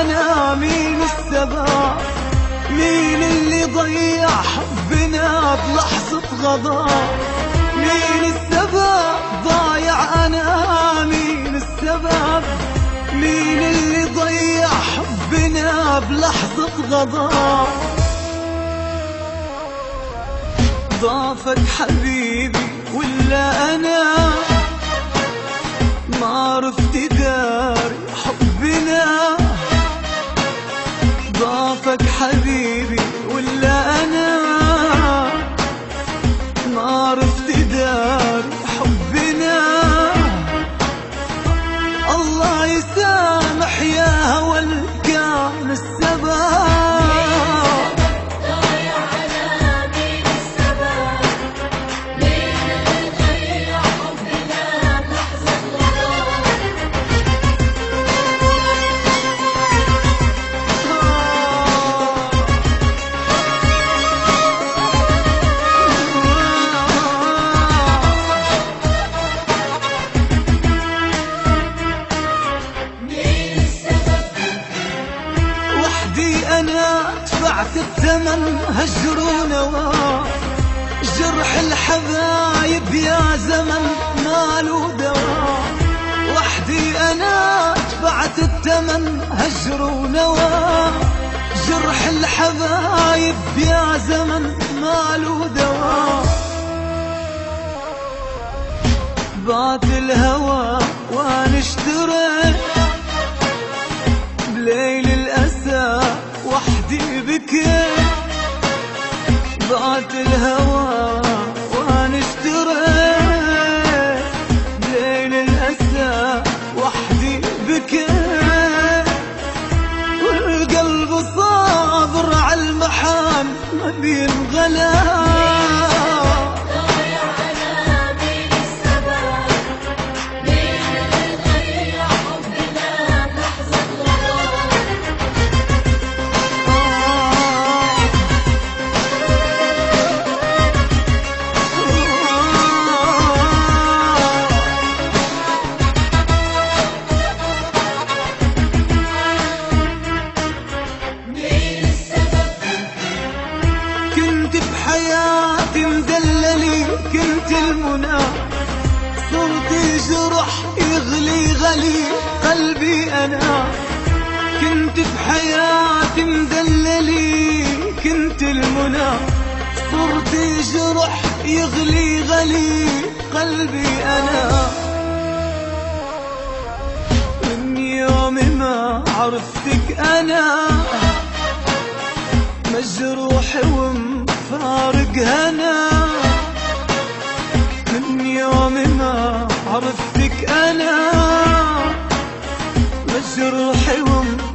أنا مين السبب؟ مين اللي ضيع حبنا بلحظة غضب؟ مين السبب ضايع أنا؟ مين السبب؟ مين اللي ضيع حبنا بلحظة غضب؟ ضافك حبيبي ولا أنا ما عرفت داري حبنا؟ ضافك حبيبي ولا أنا ما عرفت داري حبنا؟ الله يسامح يا هوى اللي كان السبب. أنا دفعت الثمن هجر ونوى، جرح الحبايب يا زمن ماله دوا. وحدي أنا دفعت الثمن هجر ونوى، جرح الحبايب يا زمن ماله دوا. بعت الهوى وانا اشتريت بليل الأسى وحدي بكيت. بعت الهوى وانا اشتريت بليل الأسى وحدي بكيت. والقلب صابر على المحال ما بينغلى. حياتي مدللي كنت المنى، صرت جرح يغلي غلي قلبي أنا. كنت بحياتي مدللي كنت المنى، صرت جرح يغلي غلي قلبي أنا. من يوم ما عرفتك أنا مجروح ومفارق هنا. من يوم ما عرفتك أنا مجروح ومفارق